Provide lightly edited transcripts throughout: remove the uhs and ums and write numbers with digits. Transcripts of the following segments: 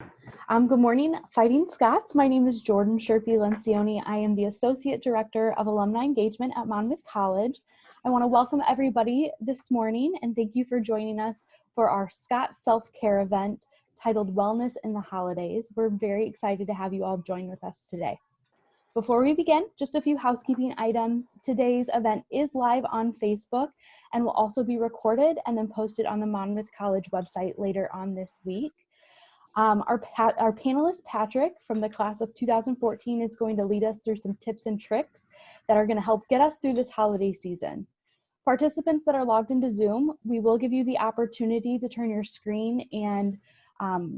Good morning, Fighting Scots. My name is Jordan Sherpy Lencioni. I am the Associate Director of Alumni Engagement at Monmouth College. I want to welcome everybody this morning and thank you for joining us for our Scott self-care event titled Wellness in the Holidays. We're very excited to have you all join with us today. Before we begin, just a few housekeeping items. Today's event is live on Facebook and will also be recorded and then posted on the Monmouth College website later on this week. Our panelist, Patrick, from the class of 2014, is going to lead us through some tips and tricks that are going to help get us through this holiday season. Participants that are logged into Zoom, we will give you the opportunity to turn your screen and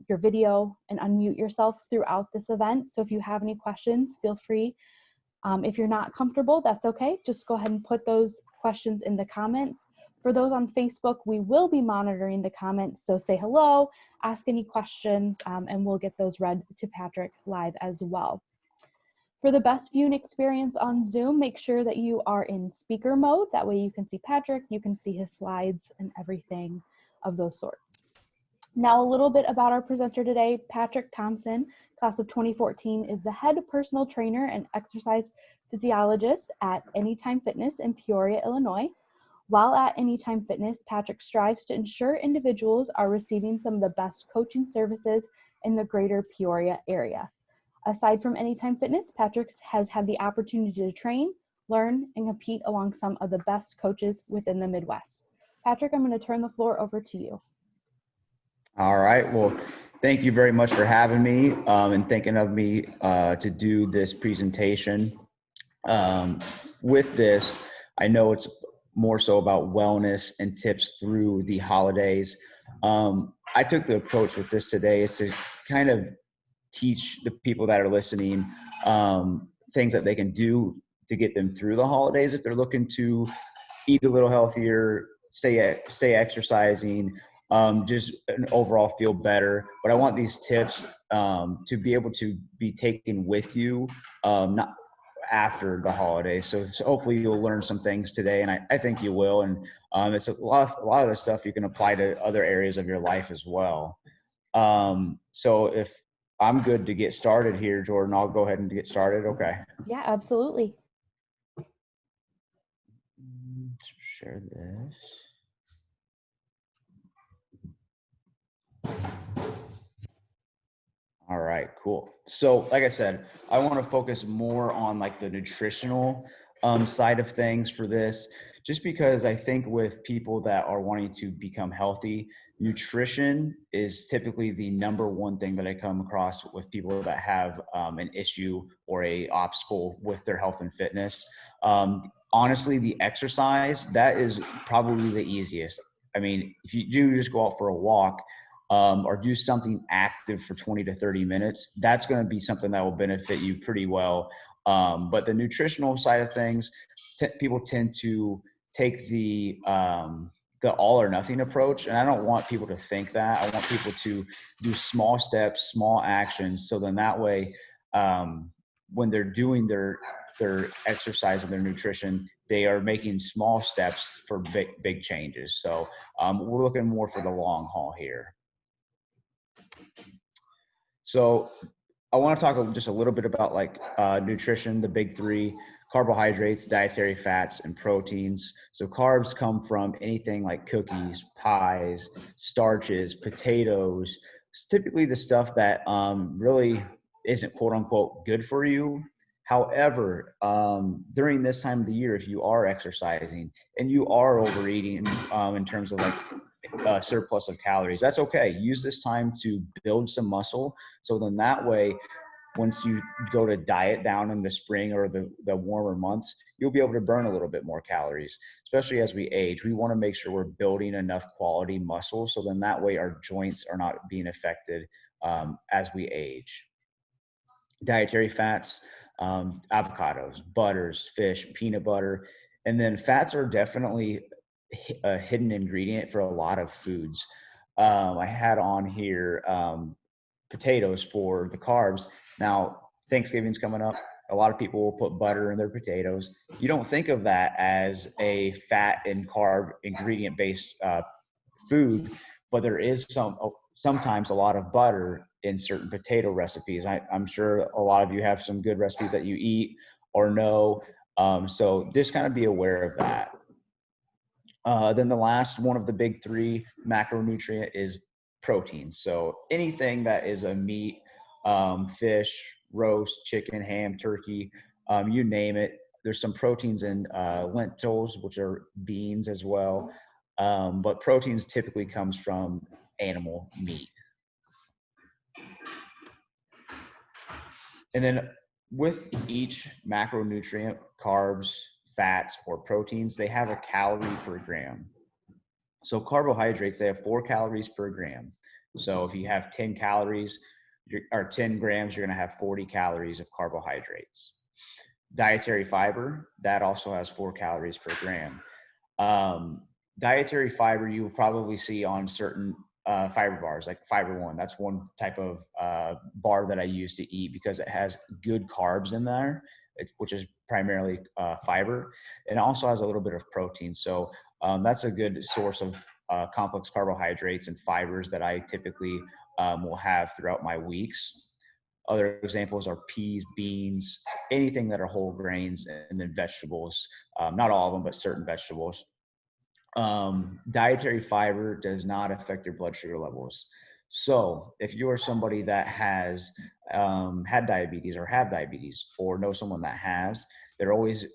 your video and unmute yourself throughout this event. So if you have any questions, feel free. If you're not comfortable, that's okay. Just go ahead and put those questions in the comments. For those on Facebook, we will be monitoring the comments, so say hello, ask any questions, and we'll get those read to Patrick live as well. For the best viewing experience on Zoom, make sure that you are in speaker mode. That way you can see Patrick, you can see his slides and everything of those sorts. Now, a little bit about our presenter today. Patrick Thompson, class of 2014, is the head personal trainer and exercise physiologist at Anytime Fitness in Peoria, Illinois. While at Anytime Fitness, Patrick strives to ensure individuals are receiving some of the best coaching services in the greater Peoria area. Aside from Anytime Fitness, Patrick has had the opportunity to train, learn, and compete along some of the best coaches within the Midwest. Patrick, I'm going to turn the floor over to you. All right. Well, thank you very much for having me and thinking of me to do this presentation. With this, I know it's more so about wellness and tips through the holidays. I took the approach with this today is to kind of teach the people that are listening things that they can do to get them through the holidays if they're looking to eat a little healthier, stay exercising, just an overall feel better. But I want these tips to be able to be taken with you, not after the holidays. So hopefully you'll learn some things today, and I think you will. And it's a lot of the stuff you can apply to other areas of your life as well. So if I'm good to get started here, Jordan, I'll go ahead and get started. Okay. Yeah, absolutely. Share this. All right, cool. So like I said, I want to focus more on like the nutritional side of things for this, just because I think with people that are wanting to become healthy, nutrition is typically the number one thing that I come across with people that have an issue or a obstacle with their health and fitness. Honestly, the exercise, that is probably the easiest. I mean, if you do just go out for a walk, or do something active for 20 to 30 minutes, that's going to be something that will benefit you pretty well. But the nutritional side of things, people tend to take the all or nothing approach. And I don't want people to think that. I want people to do small steps, small actions. So then that way, when they're doing their exercise and their nutrition, they are making small steps for big changes. So we're looking more for the long haul here. So I want to talk just a little bit about like nutrition, the big three: carbohydrates, dietary fats, and proteins. So carbs come from anything like cookies, pies, starches, potatoes. It's typically the stuff that really isn't quote unquote good for you. However, during this time of the year, if you are exercising and you are overeating in terms of like surplus of calories, that's okay. Use this time to build some muscle. So then that way, once you go to diet down in the spring or the warmer months, you'll be able to burn a little bit more calories, especially as we age. We want to make sure we're building enough quality muscle. So then that way our joints are not being affected as we age. Dietary fats, avocados, butters, fish, peanut butter. And then fats are definitely a hidden ingredient for a lot of foods. I had on here potatoes for the carbs. Now, Thanksgiving's coming up. A lot of people will put butter in their potatoes. You don't think of that as a fat and carb ingredient based food, but there is sometimes a lot of butter in certain potato recipes. I'm sure a lot of you have some good recipes that you eat or know. So just kind of be aware of that. Then the last one of the big three macronutrient is protein. So anything that is a meat, fish, roast, chicken, ham, turkey, you name it. There's some proteins in lentils, which are beans as well. But proteins typically comes from animal meat. And then with each macronutrient, carbs, fats, or proteins, they have a calorie per gram. So carbohydrates, they have 4 calories per gram. So if you have 10 calories or 10 grams, you're going to have 40 calories of carbohydrates. Dietary fiber, that also has 4 calories per gram. Dietary fiber you will probably see on certain fiber bars, like Fiber One. That's one type of bar that I use to eat because it has good carbs in there, which is primarily fiber. It also has a little bit of protein. So that's a good source of complex carbohydrates and fibers that I typically will have throughout my weeks. Other examples are peas, beans, anything that are whole grains, and then vegetables. Not all of them, but certain vegetables. Dietary fiber does not affect your blood sugar levels. So if you are somebody that has had diabetes or have diabetes or know someone that has, they're always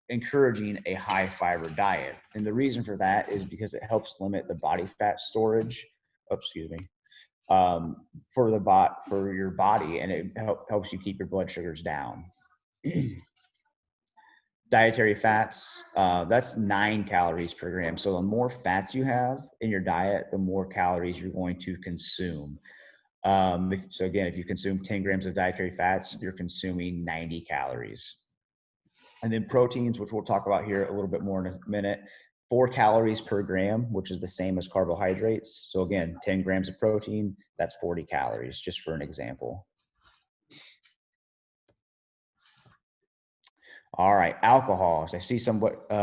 encouraging a high fiber diet. And the reason for that is because it helps limit the body fat storage. Oh, excuse me. For your body, and it helps you keep your blood sugars down. Dietary fats, that's 9 calories per gram. So the more fats you have in your diet, the more calories you're going to consume. So again, if you consume 10 grams of dietary fats, you're consuming 90 calories. And then proteins, which we'll talk about here a little bit more in a minute, 4 calories per gram, which is the same as carbohydrates. So again, 10 grams of protein, that's 40 calories, just for an example. All right, alcohols. I see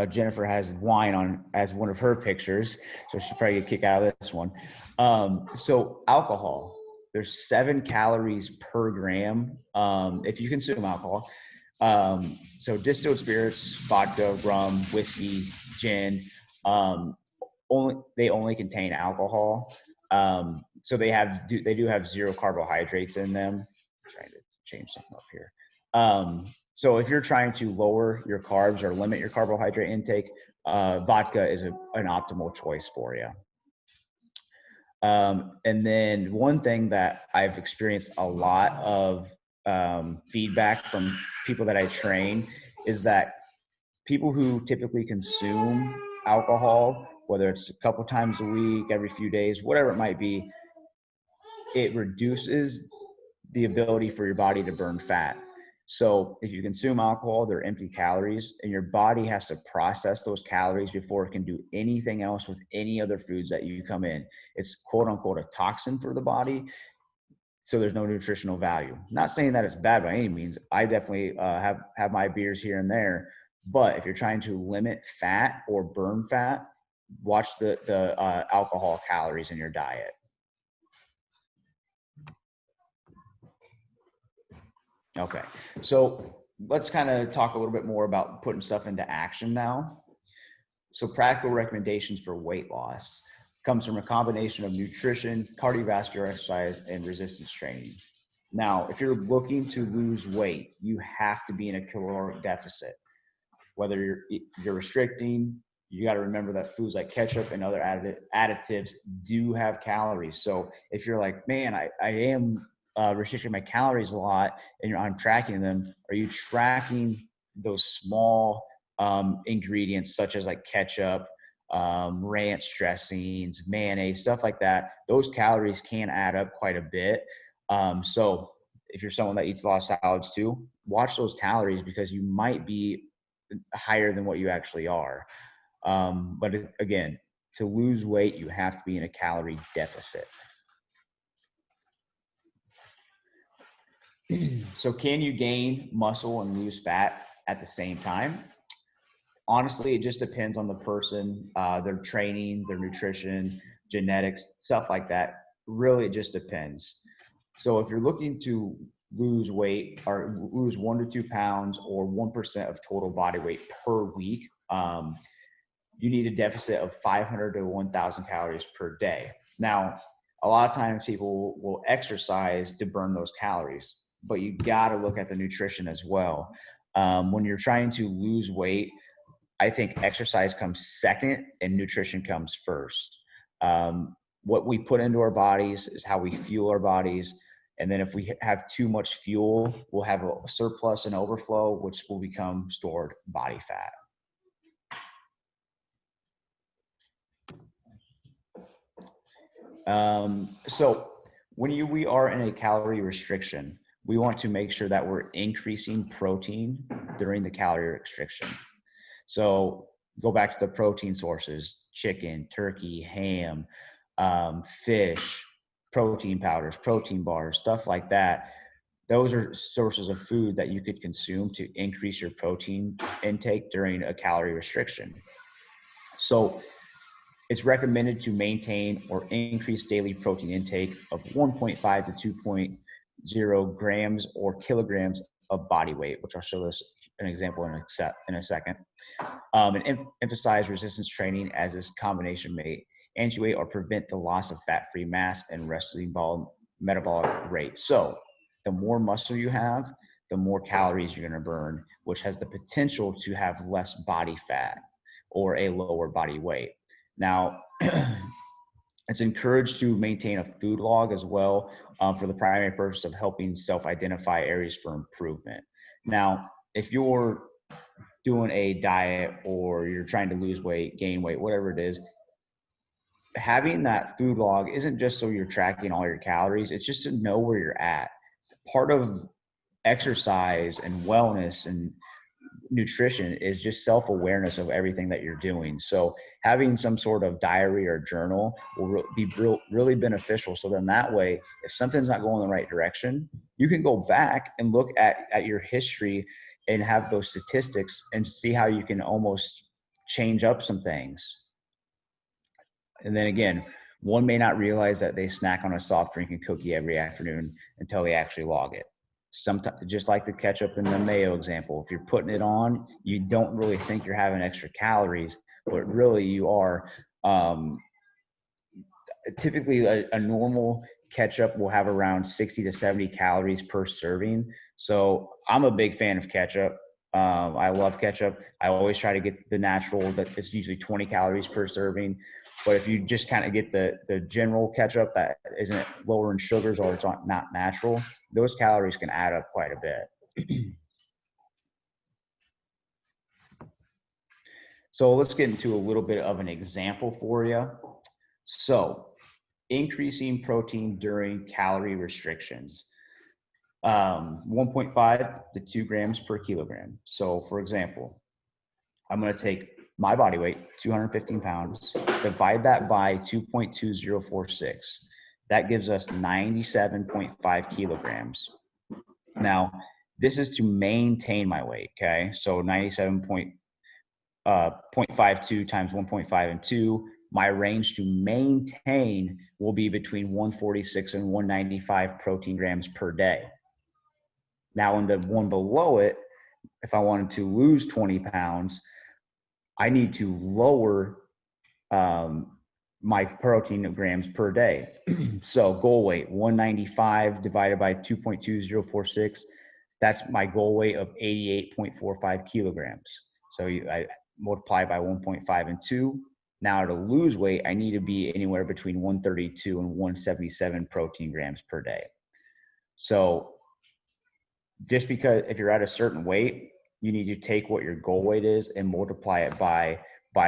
Jennifer has wine on as one of her pictures, so she'll probably get a kick out of this one. So alcohol, there's 7 calories per gram if you consume alcohol. So distilled spirits, vodka, rum, whiskey, gin, they only contain alcohol. So they do have 0 carbohydrates in them. I'm trying to change something up here. So if you're trying to lower your carbs or limit your carbohydrate intake, vodka is an optimal choice for you. And then one thing that I've experienced a lot of feedback from people that I train is that people who typically consume alcohol, whether it's a couple times a week, every few days, whatever it might be, it reduces the ability for your body to burn fat. So if you consume alcohol, they're empty calories, and your body has to process those calories before it can do anything else with any other foods that you come in. It's quote unquote a toxin for the body. So there's no nutritional value. Not saying that it's bad by any means. I definitely have my beers here and there. But if you're trying to limit fat or burn fat, watch the alcohol calories in your diet. Okay, so let's kind of talk a little bit more about putting stuff into action now. So practical recommendations for weight loss comes from a combination of nutrition, cardiovascular exercise, and resistance training. Now, if you're looking to lose weight, you have to be in a caloric deficit. Whether you're restricting, you got to remember that foods like ketchup and other additives do have calories. So if you're like, man, I am restricting my calories a lot, and I'm tracking them, are you tracking those small ingredients such as like ketchup, ranch dressings, mayonnaise, stuff like that? Those calories can add up quite a bit. So if you're someone that eats a lot of salads too, watch those calories because you might be higher than what you actually are. But again, to lose weight, you have to be in a calorie deficit. So can you gain muscle and lose fat at the same time? Honestly, it just depends on the person, their training, their nutrition, genetics, stuff like that. Really, it just depends. So if you're looking to lose weight or lose 1 to 2 pounds or 1% of total body weight per week, you need a deficit of 500 to 1,000 calories per day. Now, a lot of times people will exercise to burn those calories, but you got to look at the nutrition as well. When you're trying to lose weight, I think exercise comes second and nutrition comes first. What we put into our bodies is how we fuel our bodies. And then if we have too much fuel, we'll have a surplus and overflow, which will become stored body fat. So when we are in a calorie restriction, we want to make sure that we're increasing protein during the calorie restriction. So go back to the protein sources: chicken, turkey, ham, fish, protein powders, protein bars, stuff like that. Those are sources of food that you could consume to increase your protein intake during a calorie restriction. So it's recommended to maintain or increase daily protein intake of 1.5 to 2.0 grams or kilograms of body weight, which I'll show this an example in a second. And emphasize resistance training as this combination may attenuate or prevent the loss of fat-free mass and resting metabolic rate. So the more muscle you have, the more calories you're going to burn, which has the potential to have less body fat or a lower body weight. Now, it's encouraged to maintain a food log as well, for the primary purpose of helping self-identify areas for improvement. Now, if you're doing a diet or you're trying to lose weight, gain weight, whatever it is, having that food log isn't just so you're tracking all your calories, it's just to know where you're at. Part of exercise and wellness and nutrition is just self-awareness of everything that you're doing. So having some sort of diary or journal will be really beneficial. So then that way, if something's not going in the right direction, you can go back and look at your history and have those statistics and see how you can almost change up some things. And then again, one may not realize that they snack on a soft drink and cookie every afternoon until they actually log it. Sometimes, just like the ketchup and the mayo example, if you're putting it on, you don't really think you're having extra calories, but really you are. Typically a normal ketchup will have around 60 to 70 calories per serving. So I'm a big fan of ketchup. I love ketchup. I always try to get the natural, that it's usually 20 calories per serving. But if you just kind of get the general ketchup that isn't lower in sugars or it's not natural, those calories can add up quite a bit. So let's get into a little bit of an example for you. So increasing protein during calorie restrictions, 1.5 to 2 grams per kilogram. So for example, I'm going to take my body weight, 215 pounds, divide that by 2.2046. That gives us 97.5 kilograms. Now, this is to maintain my weight, okay? So 97.52 times 1.5 and 2, my range to maintain will be between 146 and 195 protein grams per day. Now, in the one below it, if I wanted to lose 20 pounds, I need to lower my protein grams per day. So goal weight, 195 divided by 2.2046. That's my goal weight of 88.45 kilograms. So I multiply by 1.5 and 2. Now to lose weight, I need to be anywhere between 132 and 177 protein grams per day. So just because if you're at a certain weight, you need to take what your goal weight is and multiply it by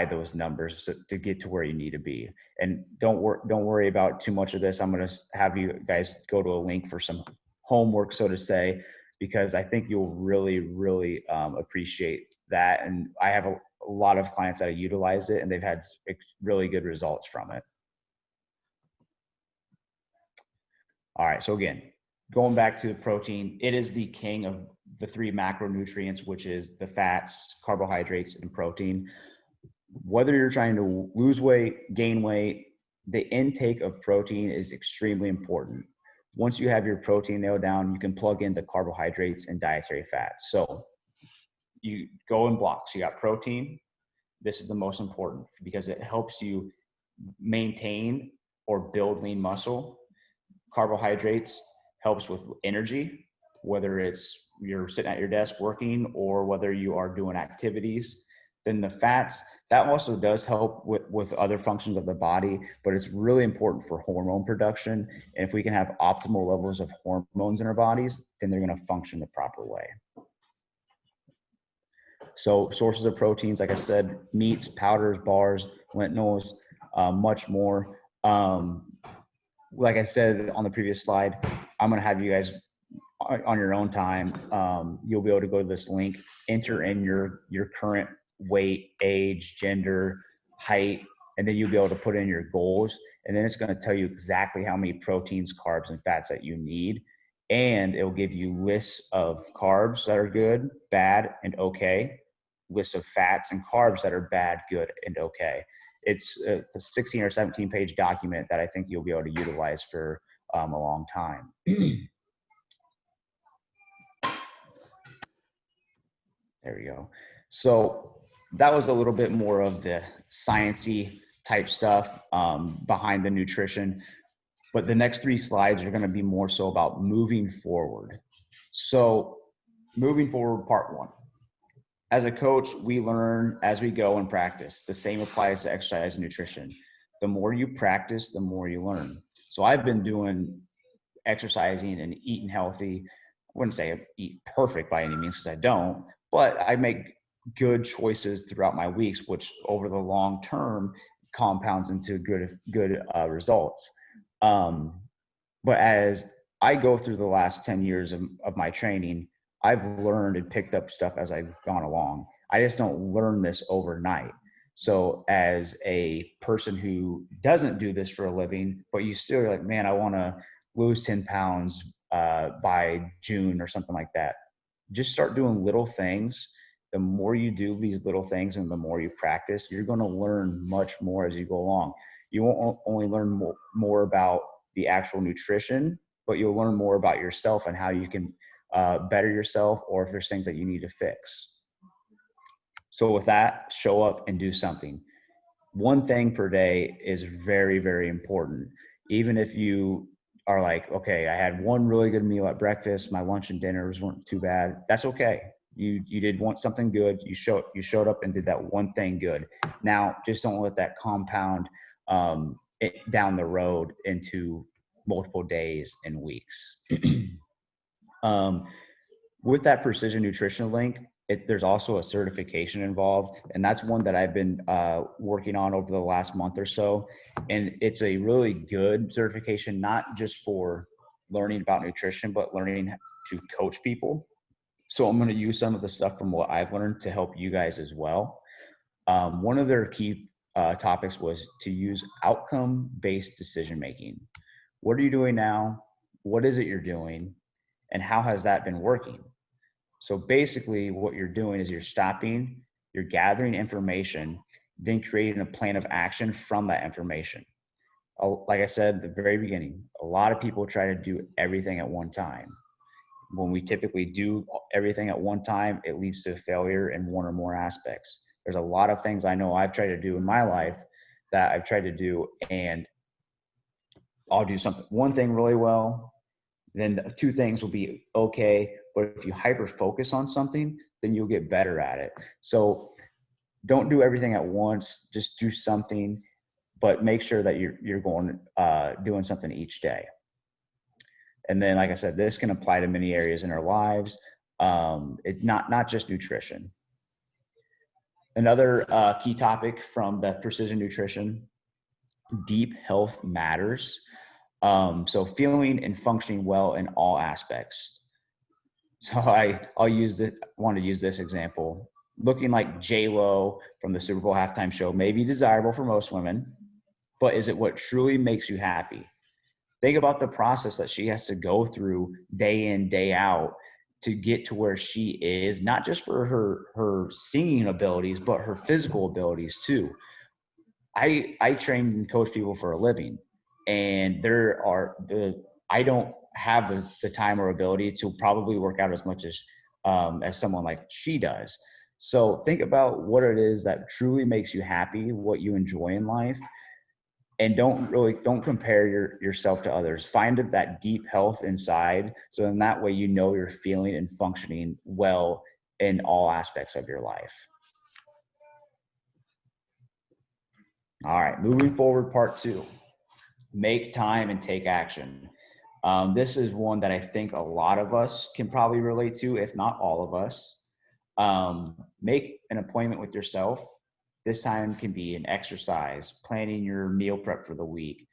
those numbers to get to where you need to be. And don't worry about too much of this. I'm going to have you guys go to a link for some homework, so to say, because I think you'll really, really appreciate that. And I have a lot of clients that have utilized it and they've had really good results from it. All right. So again, going back to the protein, it is the king of the three macronutrients, which is the fats, carbohydrates, and protein. Whether you're trying to lose weight, gain weight, the intake of protein is extremely important. Once you have your protein nailed down, you can plug in the carbohydrates and dietary fats. So you go in blocks. You got protein. This is the most important because it helps you maintain or build lean muscle. Carbohydrates helps with energy, whether it's you're sitting at your desk working or whether you are doing activities. Then the fats, that also does help with other functions of the body, but it's really important for hormone production. And if we can have optimal levels of hormones in our bodies, then they're going to function the proper way. So sources of proteins, like I said, meats, powders, bars, lentils, much more. Like I said on the previous slide, I'm going to have you guys on your own time. You'll be able to go to this link, enter in your current weight, age, gender, height, and then you'll be able to put in your goals. And then it's going to tell you exactly how many proteins, carbs, and fats that you need. And it will give you lists of carbs that are good, bad, and okay, lists of fats and carbs that are bad, good, and okay. It's a 16 or 17 page document that I think you'll be able to utilize for a long time. There we go. So that was a little bit more of the sciencey type stuff behind the nutrition. But the next 3 slides are going to be more so about moving forward. So moving forward, part 1. As a coach, we learn as we go and practice. The same applies to exercise and nutrition. The more you practice, the more you learn. So I've been doing exercising and eating healthy. I wouldn't say I eat perfect by any means because I don't, but I make good choices throughout my weeks, which over the long term compounds into good results. But as I go through the last 10 years of my training, I've learned and picked up stuff as I've gone along. I just don't learn this overnight. So as a person who doesn't do this for a living, but you still are like, man, I want to lose 10 pounds by June or something like that. Just start doing little things. The more you do these little things and the more you practice, you're going to learn much more as you go along. You won't only learn more about the actual nutrition, but you'll learn more about yourself and how you can better yourself, or if there's things that you need to fix. So with that, show up and do something. One thing per day is very, very important. Even if you are like, okay, I had one really good meal at breakfast, my lunch and dinners weren't too bad. That's okay. You did want something good. You showed up and did that one thing good. Now, just don't let that compound down the road into multiple days and weeks. With that precision nutrition link, there's also a certification involved, and that's one that I've been working on over the last month or so. And it's a really good certification, not just for learning about nutrition, but learning to coach people. So I'm going to use some of the stuff from what I've learned to help you guys as well. One of their key topics was to use outcome-based decision-making. What are you doing now? What is it you're doing? And how has that been working? So basically what you're doing is you're stopping, you're gathering information, then creating a plan of action from that information. Like I said at the very beginning, a lot of people try to do everything at one time. When we typically do everything at one time, it leads to failure in one or more aspects. There's a lot of things I know I've tried to do in my life that I've tried to do, and I'll do one thing really well, then 2 things will be okay. But if you hyper focus on something, then you'll get better at it. So don't do everything at once. Just do something, but make sure that you're going doing something each day. And then, like I said, this can apply to many areas in our lives. It's not just nutrition. Another key topic from the precision nutrition: deep health matters. So feeling and functioning well in all aspects. So I'll want to use this example. Looking like J-Lo from the Super Bowl halftime show may be desirable for most women, but is it what truly makes you happy? Think about the process that she has to go through day in, day out to get to where she is, not just for her singing abilities, but her physical abilities too. I train and coach people for a living, and I don't have the time or ability to probably work out as much as someone like she does. So think about what it is that truly makes you happy, what you enjoy in life, and don't compare yourself to others. Find that deep health inside, so in that way you know you're feeling and functioning well in all aspects of your life. All right, moving forward, part 2, make time and take action. This is one that I think a lot of us can probably relate to, if not all of us. Make an appointment with yourself. This time can be an exercise, planning your meal prep for the week,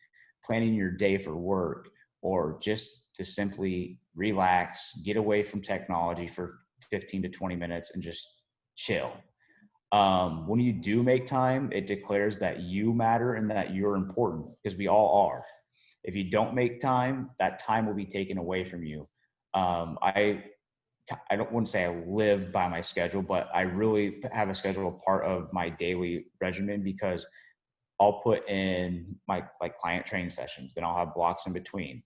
planning your day for work, or just to simply relax, get away from technology for 15 to 20 minutes and just chill. When you do make time, it declares that you matter and that you're important, because we all are. If you don't make time, that time will be taken away from you. I wouldn't say I live by my schedule, but I really have a schedule a part of my daily regimen, because I'll put in my client training sessions, then I'll have blocks in between.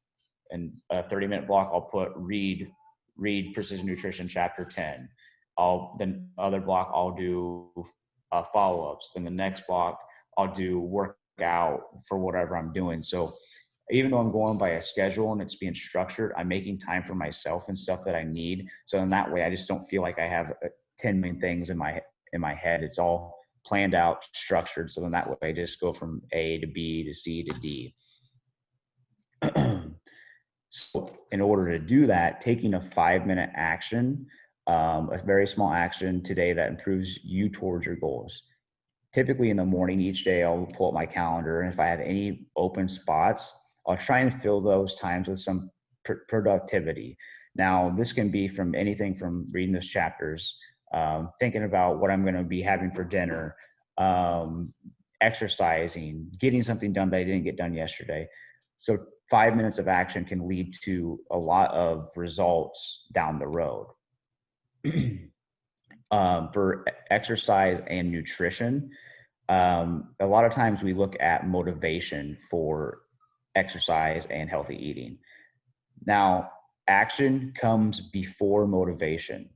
And a 30-minute block, I'll put read Precision Nutrition Chapter 10. Then other block, I'll do follow-ups. Then the next block, I'll do workout for whatever I'm doing. So even though I'm going by a schedule and it's being structured, I'm making time for myself and stuff that I need. So in that way, I just don't feel like I have 10 million things in my head. It's all planned out, structured. So in that way, I just go from A to B to C to D. So in order to do that, taking a 5-minute action, a very small action today that improves you towards your goals. Typically in the morning each day, I'll pull up my calendar, and if I have any open spots, I'll try and fill those times with some productivity. Now, this can be from anything from reading those chapters, thinking about what I'm going to be having for dinner, exercising, getting something done that I didn't get done yesterday. So 5 minutes of action can lead to a lot of results down the road. For exercise and nutrition, a lot of times we look at motivation for exercise and healthy eating. Now, action comes before motivation.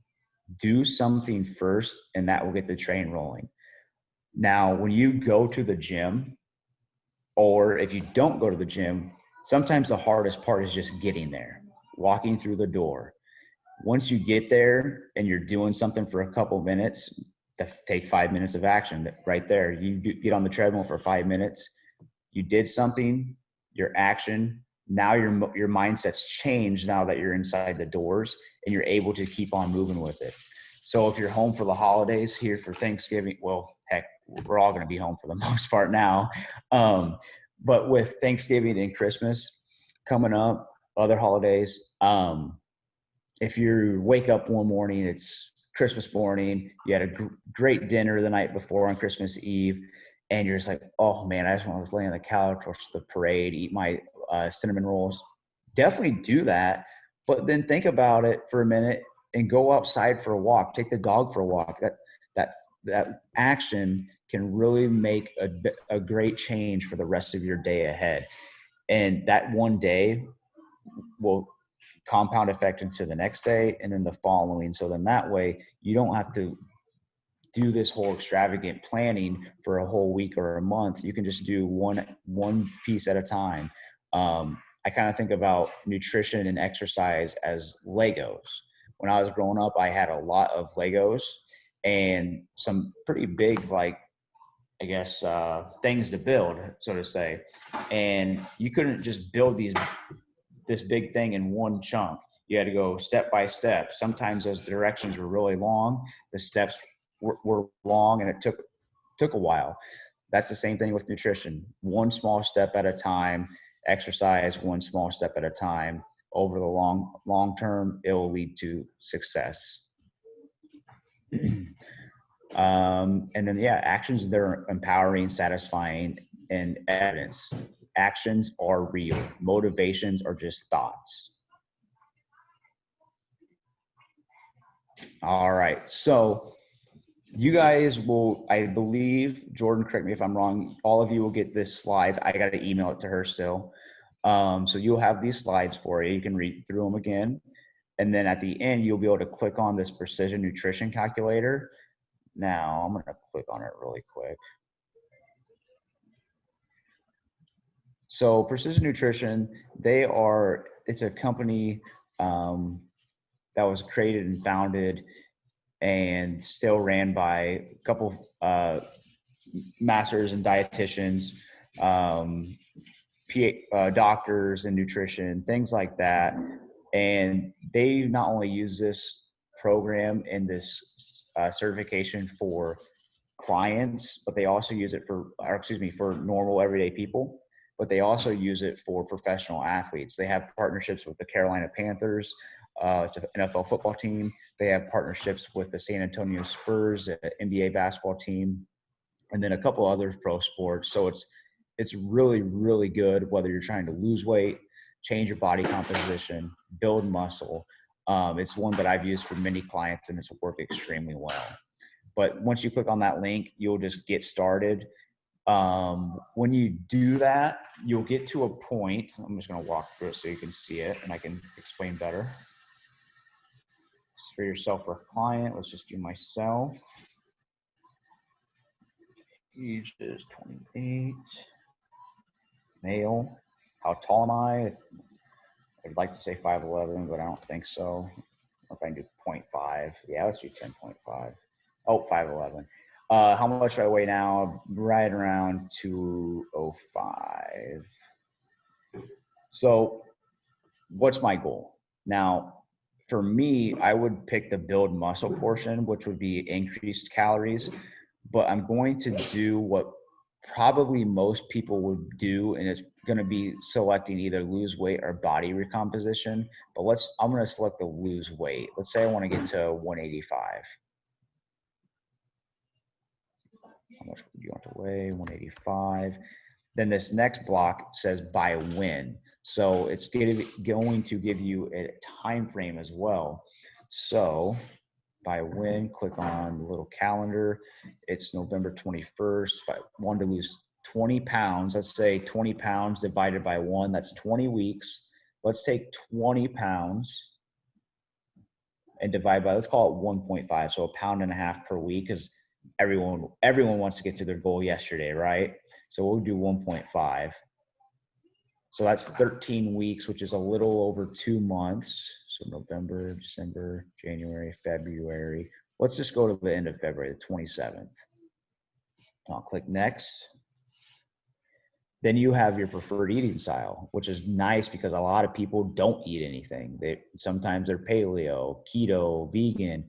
Do something first, and that will get the train rolling. Now, when you go to the gym, or if you don't go to the gym, sometimes the hardest part is just getting there, walking through the door. Once you get there and you're doing something for a couple minutes, take 5 minutes of action right there. You get on the treadmill for 5 minutes. You did something, your action. Now your mindset's changed now that you're inside the doors, and you're able to keep on moving with it. So if you're home for the holidays here for Thanksgiving, well, heck, we're all going to be home for the most part now. But with Thanksgiving and Christmas coming up, other holidays, if you wake up one morning, it's Christmas morning, you had a great dinner the night before on Christmas Eve, and you're just like, oh man, I just want to lay on the couch, watch the parade, eat my cinnamon rolls. Definitely do that. But then think about it for a minute and go outside for a walk. Take the dog for a walk. That action can really make a great change for the rest of your day ahead. And that one day will compound effect into the next day and then the following. So then that way you don't have to do this whole extravagant planning for a whole week or a month. You can just do one piece at a time. I kind of think about nutrition and exercise as Legos. When I was growing up, I had a lot of Legos and some pretty big, things to build, so to say. And you couldn't just build this big thing in one chunk. You had to go step by step. Sometimes those directions were really long. The steps were long, and it took a while. That's the same thing with nutrition. One small step at a time. Exercise one small step at a time. Over the long term, it will lead to success. And then, actions that are empowering, satisfying, and evidence. Actions are real. Motivations are just thoughts. All right. So you guys will, I believe, Jordan, correct me if I'm wrong, all of you will get this slides. I got to email it to her still. So you'll have these slides for you. You can read through them again. And then at the end, you'll be able to click on this precision nutrition calculator. Now I'm going to click on it really quick. So Precision Nutrition, it's a company that was created and founded and still ran by a couple masters and dietitians, doctors in nutrition, things like that. And they not only use this program and this certification for clients, but they also use it for normal everyday people, but they also use it for professional athletes. They have partnerships with the Carolina Panthers, it's an NFL football team. They have partnerships with the San Antonio Spurs, an NBA basketball team, and then a couple other pro sports. So it's really, really good whether you're trying to lose weight, change your body composition, build muscle. It's one that I've used for many clients, and it's worked extremely well. But once you click on that link, you'll just get started. When you do that, you'll get to a point. I'm just going to walk through it so you can see it and I can explain better. Just for yourself or a client, let's just do myself. Age is 28. Male. How tall am I? I'd like to say 5'11", but I don't think so. If I can do 0.5. Yeah, let's do 10.5. Oh, 5'11". How much do I weigh now? Right around 205. So what's my goal? Now, for me, I would pick the build muscle portion, which would be increased calories, but I'm going to do what probably most people would do, and it's going to be selecting either lose weight or body recomposition. But I'm going to select the lose weight. Let's say I want to get to 185. How much do you want to weigh? 185. Then this next block says by when. So it's going to give you a time frame as well. So by when, click on the little calendar. It's November 21st. If I wanted to lose 20 pounds, let's say 20 pounds divided by 1, that's 20 weeks. Let's take 20 pounds and divide by, let's call it 1.5. So 1.5 pounds per week, because everyone wants to get to their goal yesterday, right? So we'll do 1.5. So that's 13 weeks, which is a little over 2 months. So November, December, January, February. Let's just go to the end of February, the 27th. I'll click next. Then you have your preferred eating style, which is nice because a lot of people don't eat anything. Sometimes they're paleo, keto, vegan.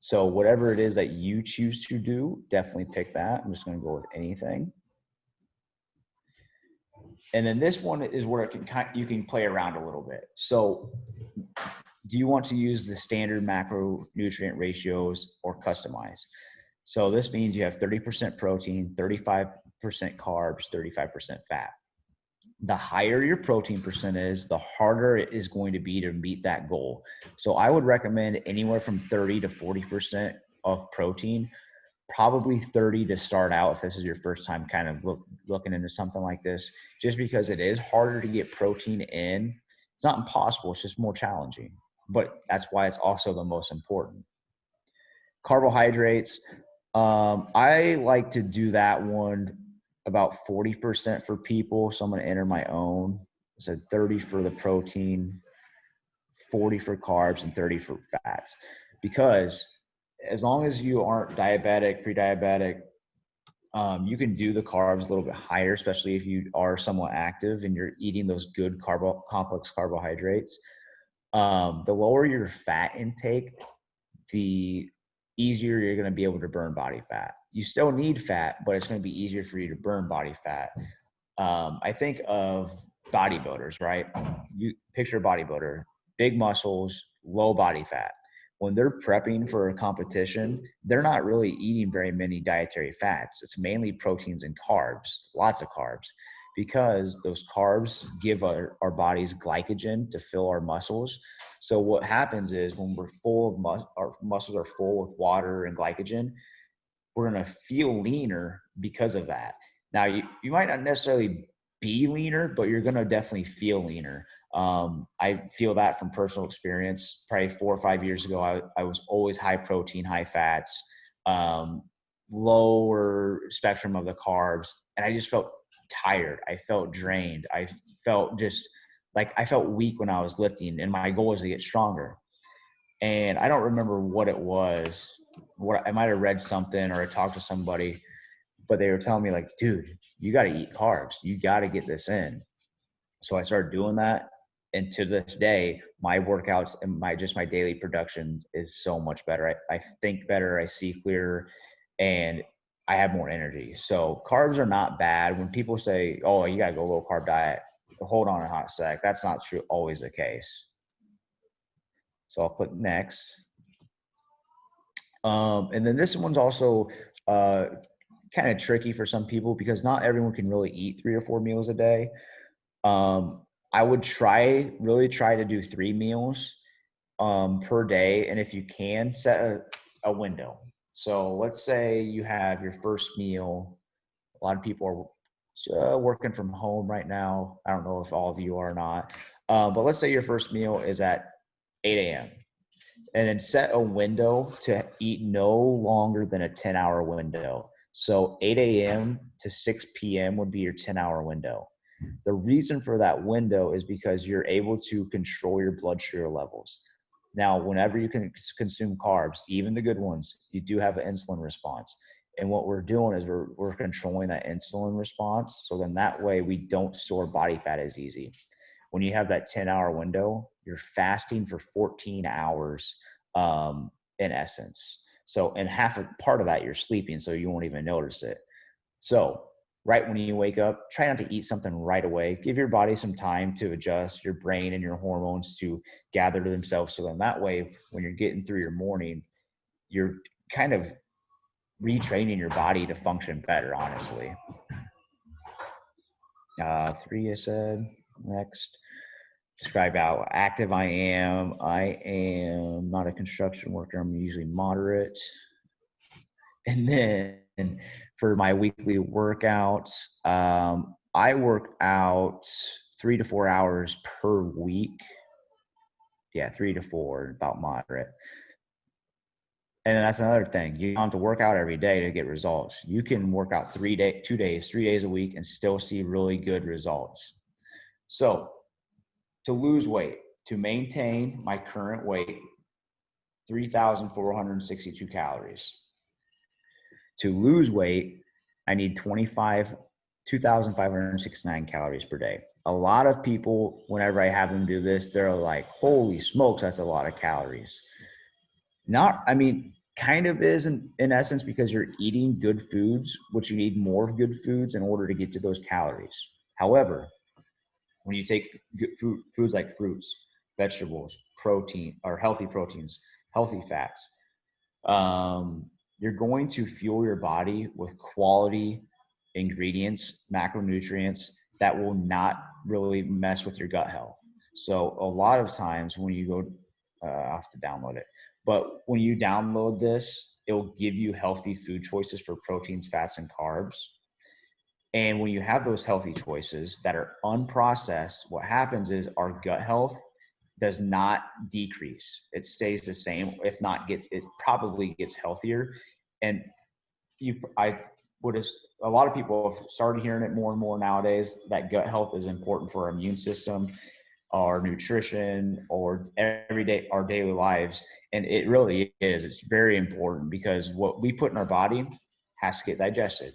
So whatever it is that you choose to do, definitely pick that. I'm just going to go with anything. And then this one is where you can play around a little bit. So do you want to use the standard macronutrient ratios or customize? So this means you have 30% protein, 35% carbs, 35% fat. The higher your protein percent is, the harder it is going to be to meet that goal. So I would recommend anywhere from 30 to 40% of protein, probably 30 to start out if this is your first time kind of looking into something like this, just because it is harder to get protein in. It's not impossible, it's just more challenging, but that's why it's also the most important. Carbohydrates, I like to do that one about 40% for people. So I'm going to enter my own. So 30 for the protein, 40 for carbs, and 30 for fats. Because as long as you aren't diabetic, pre-diabetic, you can do the carbs a little bit higher, especially if you are somewhat active and you're eating those good complex carbohydrates. The lower your fat intake, the easier you're going to be able to burn body fat. You still need fat, but it's going to be easier for you to burn body fat. I think of bodybuilders, right? You picture a bodybuilder, big muscles, low body fat. When they're prepping for a competition, they're not really eating very many dietary fats. It's mainly proteins and carbs, lots of carbs, because those carbs give our bodies glycogen to fill our muscles. So what happens is when we're full of our muscles are full with water and glycogen, we're going to feel leaner because of that. Now, you might not necessarily be leaner, but you're going to definitely feel leaner. I feel that from personal experience. Probably 4 or 5 years ago, I was always high protein, high fats, lower spectrum of the carbs. And I just felt tired. I felt drained. I felt just like I felt weak when I was lifting, and my goal was to get stronger. And I don't remember what it was. What I might have read something or I talked to somebody, but they were telling me like, dude, you got to eat carbs. You got to get this in. So I started doing that. And to this day, my workouts and my daily production is so much better. I think better, I see clearer, and I have more energy. So carbs are not bad. When people say, oh, you got to go low carb diet, hold on a hot sec. That's not true, always the case. So I'll click next. And then this one's also kind of tricky for some people because not everyone can really eat 3 or 4 meals a day. I would really try to do 3 meals per day. And if you can, set a window. So let's say you have your first meal. A lot of people are working from home right now. I don't know if all of you are or not. But let's say your first meal is at 8 a.m. And then set a window to eat no longer than a 10-hour window. So 8 a.m. to 6 p.m. would be your 10-hour window. The reason for that window is because you're able to control your blood sugar levels. Now, whenever you can consume carbs, even the good ones, you do have an insulin response. And what we're doing is we're controlling that insulin response. So then that way we don't store body fat as easy. When you have that 10-hour window, you're fasting for 14 hours in essence. So, and half a part of that you're sleeping, so you won't even notice it. So right when you wake up, try not to eat something right away. Give your body some time to adjust, your brain and your hormones to gather to themselves. So then that way, when you're getting through your morning, you're kind of retraining your body to function better, honestly. 3, I said. Next. Describe how active I am. I am not a construction worker. I'm usually moderate. And then for my weekly workouts, I work out 3 to 4 hours per week. Yeah, 3 to 4, about moderate. And then that's another thing. You don't have to work out every day to get results. You can work out 3 days, 3 days a week and still see really good results. So to lose weight, to maintain my current weight, 3,462 calories. To lose weight, I need 2,569 calories per day. A lot of people, whenever I have them do this, they're like, holy smokes, that's a lot of calories. Kind of is in essence because you're eating good foods, which you need more good foods in order to get to those calories. However, when you take good foods like fruits, vegetables, protein, or healthy proteins, healthy fats, you're going to fuel your body with quality ingredients, macronutrients that will not really mess with your gut health. So a lot of times when you go, I have to download it, but when you download this, it will give you healthy food choices for proteins, fats, and carbs. And when you have those healthy choices that are unprocessed, what happens is our gut health does not decrease. It stays the same. If not, it probably gets healthier. And a lot of people have started hearing it more and more nowadays that gut health is important for our immune system, our nutrition, or our daily lives. And it really is. It's very important because what we put in our body has to get digested.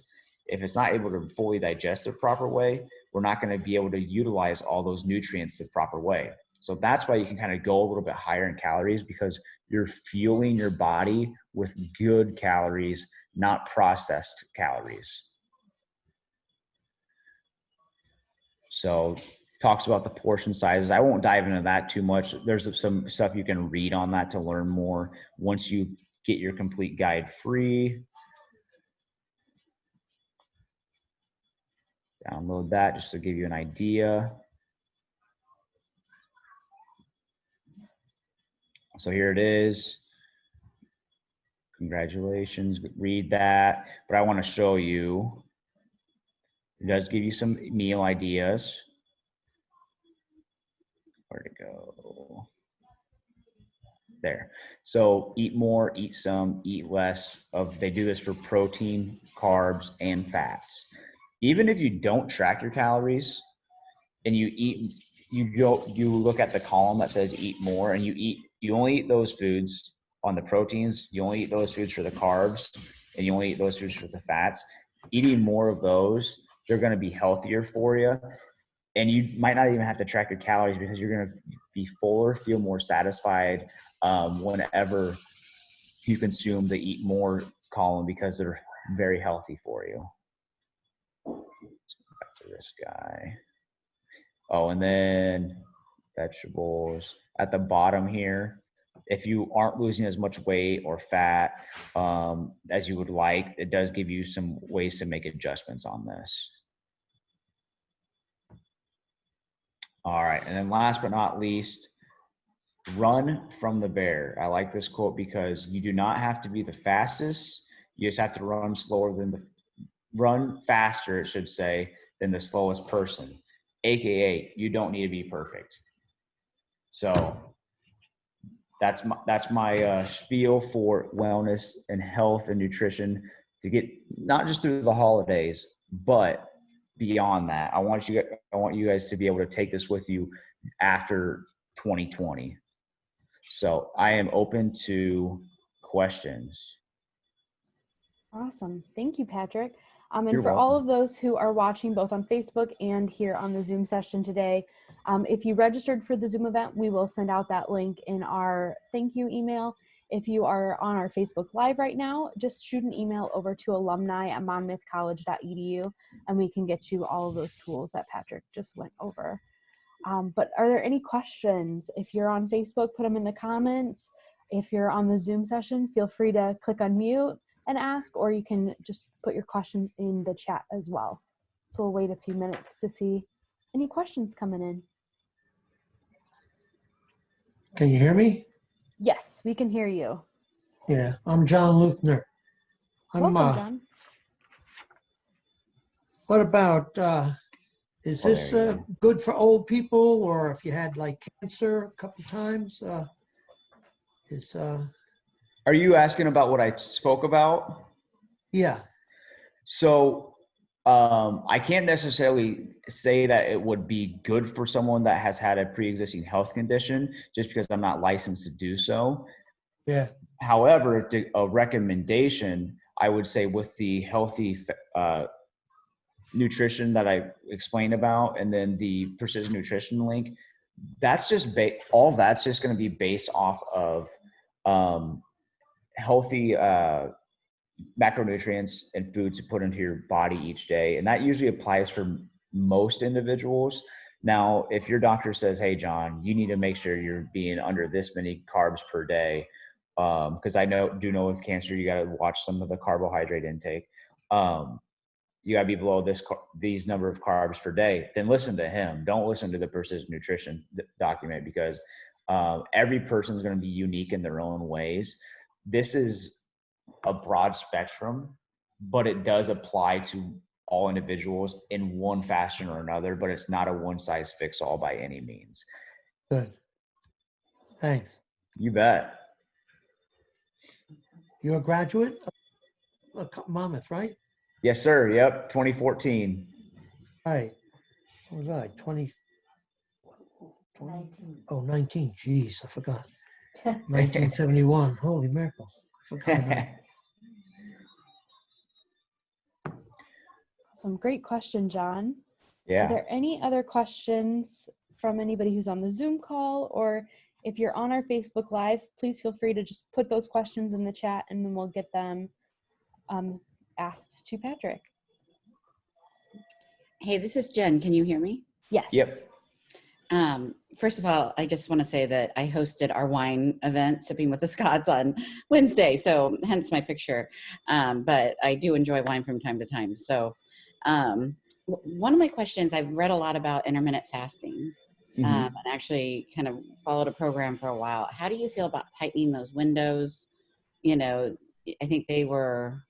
If it's not able to fully digest the proper way, we're not going to be able to utilize all those nutrients the proper way. So that's why you can kind of go a little bit higher in calories because you're fueling your body with good calories, not processed calories. So talks about the portion sizes. I won't dive into that too much. There's some stuff you can read on that to learn more once you get your complete guide free. Download that just to give you an idea. So here it is. Congratulations, read that. But I want to show you It does give you some meal ideas. Where to go? There. So eat more, eat some, eat less of, they do this for protein, carbs, and fats. Even if you don't track your calories and you look at the column that says eat more, and you only eat those foods on the proteins, you only eat those foods for the carbs, and you only eat those foods for the fats. Eating more of those, they're going to be healthier for you. And you might not even have to track your calories because you're going to be fuller, feel more satisfied whenever you consume the eat more column, because they're very healthy for you. Let's go back to this guy. Oh, and then vegetables at the bottom here. If you aren't losing as much weight or fat as you would like, it does give you some ways to make adjustments on this. All right. And then last but not least, run from the bear. I like this quote because you do not have to be the fastest. You just have to run faster, it should say, than the slowest person. AKA, you don't need to be perfect. So that's my spiel for wellness and health and nutrition to get not just through the holidays, but beyond that. I want you guys to be able to take this with you after 2020. So I am open to questions. Awesome. Thank you, Patrick. And You're for welcome. all of those who are watching both on Facebook and here on the Zoom session today, if you registered for the Zoom event, we will send out that link in our thank you email. If you are on our Facebook Live right now, just shoot an email over to alumni@monmouthcollege.edu, and we can get you all of those tools that Patrick just went over. But are there any questions? If you're on Facebook, put them in the comments. If you're on the Zoom session, feel free to click unmute and ask, or you can just put your questions in the chat as well. So we'll wait a few minutes to see any questions coming in. Can you hear me? Yes, we can hear you. Yeah, I'm John Luthner. Welcome, John. What about, is this good for old people, or if you had like cancer a couple times? Are you asking about what I spoke about? Yeah. So I can't necessarily say that it would be good for someone that has had a pre-existing health condition, just because I'm not licensed to do so. Yeah. However, a recommendation, I would say, with the healthy nutrition that I explained about, and then the precision nutrition link, that's just all that's just going to be based off of healthy macronutrients and foods to put into your body each day. And that usually applies for most individuals. Now, if your doctor says, hey, John, you need to make sure you're being under this many carbs per day, because I do know with cancer, you got to watch some of the carbohydrate intake. You got to be below these number of carbs per day, then listen to him. Don't listen to the precision nutrition document, because every person is going to be unique in their own ways. This is a broad spectrum, but it does apply to all individuals in one fashion or another, but it's not a one size fits all by any means. Good. Thanks. You bet. You're a graduate of Monmouth, right? Yes, sir. Yep. 2014. Right. What was I, 20? 19. Jeez, I forgot. 1971. Holy miracle. I forgot about it. Some great question, John. Yeah. Are there any other questions from anybody who's on the Zoom call, or if you're on our Facebook Live, please feel free to just put those questions in the chat, and then we'll get them asked to Patrick. Hey, this is Jen. Can you hear me? Yes. Yep. First of all, I just want to say that I hosted our wine event, Sipping with the Scots, on Wednesday, so hence my picture. But I do enjoy wine from time to time. So one of my questions, I've read a lot about intermittent fasting, and actually kind of followed a program for a while. How do you feel about tightening those windows? You know, I think they were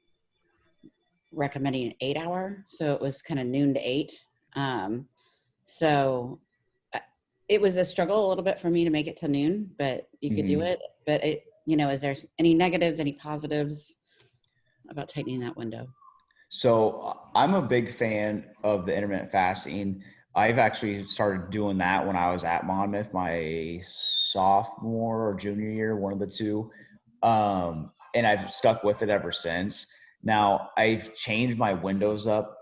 recommending an 8-hour. So it was kind of noon to 8. So it was a struggle a little bit for me to make it to noon, but you could do it. But it, is there any negatives, any positives about tightening that window? So I'm a big fan of the intermittent fasting. I've actually started doing that when I was at Monmouth, my sophomore or junior year, one of the two. And I've stuck with it ever since. Now I've changed my windows up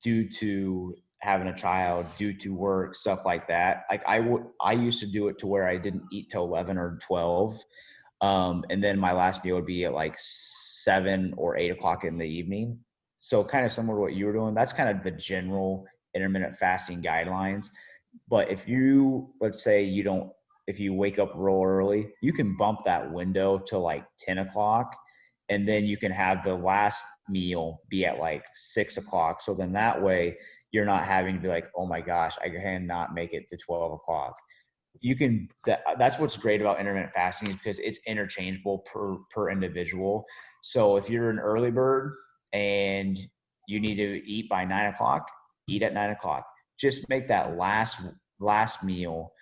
due to having a child, due to work, stuff like that. Like I used to do it to where I didn't eat till 11 or 12. And then my last meal would be at like 7 or 8 o'clock in the evening. So kind of similar to what you were doing. That's kind of the general intermittent fasting guidelines. But if you, let's say if you wake up real early, you can bump that window to like 10 o'clock. And then you can have the last meal be at like 6 o'clock. So then that way you're not having to be like, oh my gosh, I cannot make it to 12 o'clock. You can, that's what's great about intermittent fasting is because it's interchangeable per individual. So if you're an early bird and you need to eat by 9 o'clock, eat at 9 o'clock. Just make that last meal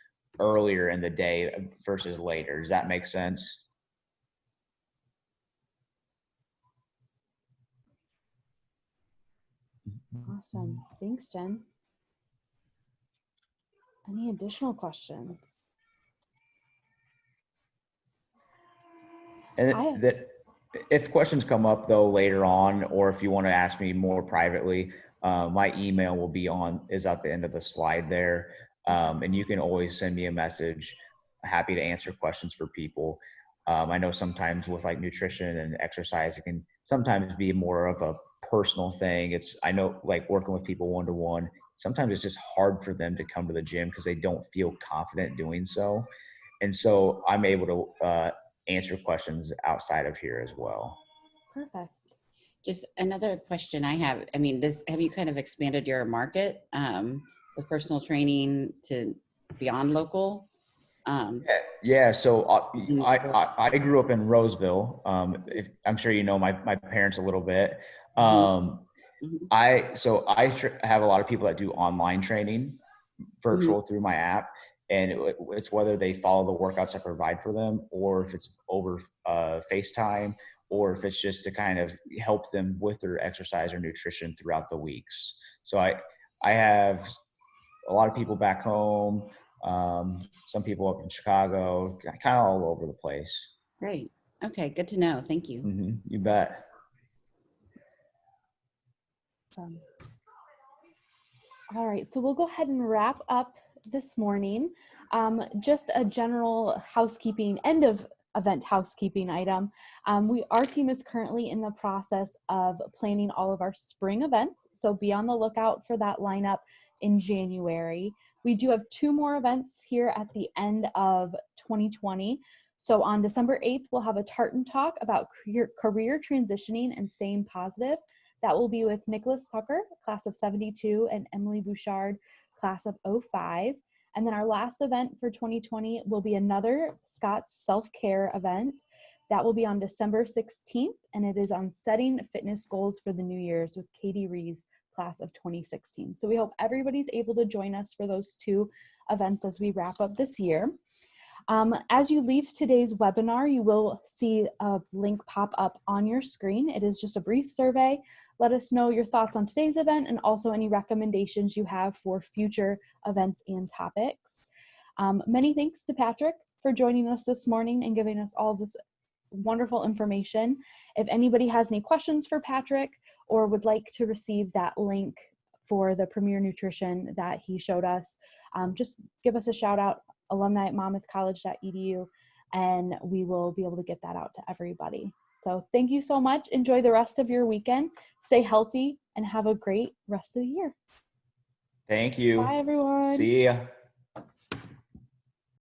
earlier in the day versus later. Does that make sense? Awesome. Thanks, Jen. Any additional questions? And if questions come up though later on, or if you want to ask me more privately, my email is at the end of the slide there. And you can always send me a message. Happy to answer questions for people. I know sometimes with like nutrition and exercise, it can sometimes be more of a personal thing. I know like working with people one-to-one, sometimes it's just hard for them to come to the gym because they don't feel confident doing so. And so I'm able to answer questions outside of here as well. Perfect. Just another question I have. I mean, have you kind of expanded your market with personal training to beyond local? Yeah. So I grew up in Roseville. I'm sure you know my parents a little bit. I have a lot of people that do online training, virtual through my app, and it's whether they follow the workouts I provide for them, or if it's over FaceTime, or if it's just to kind of help them with their exercise or nutrition throughout the weeks. So I have a lot of people back home, some people up in Chicago, kind of all over the place. Great. Okay, good to know. Thank you. You bet. All right, so we'll go ahead and wrap up this morning. Just a general housekeeping, end of event housekeeping item. Our team is currently in the process of planning all of our spring events, so be on the lookout for that lineup in January. We do have 2 more events here at the end of 2020. So on December 8th, we'll have a tartan talk about career transitioning and staying positive. That will be with Nicholas Tucker, class of 72, and Emily Bouchard, class of 05. And then our last event for 2020 will be another Scots self-care event. That will be on December 16th, and it is on setting fitness goals for the New Year's with Katie Rees, class of 2016. So we hope everybody's able to join us for those 2 events as we wrap up this year. As you leave today's webinar, you will see a link pop up on your screen. It is just a brief survey. Let us know your thoughts on today's event and also any recommendations you have for future events and topics. Many thanks to Patrick for joining us this morning and giving us all this wonderful information. If anybody has any questions for Patrick or would like to receive that link for the Premier Nutrition that he showed us, just give us a shout out, alumni@monmouthcollege.edu, and we will be able to get that out to everybody. So thank you so much. Enjoy the rest of your weekend. Stay healthy and have a great rest of the year. Thank you. Bye, everyone. See ya.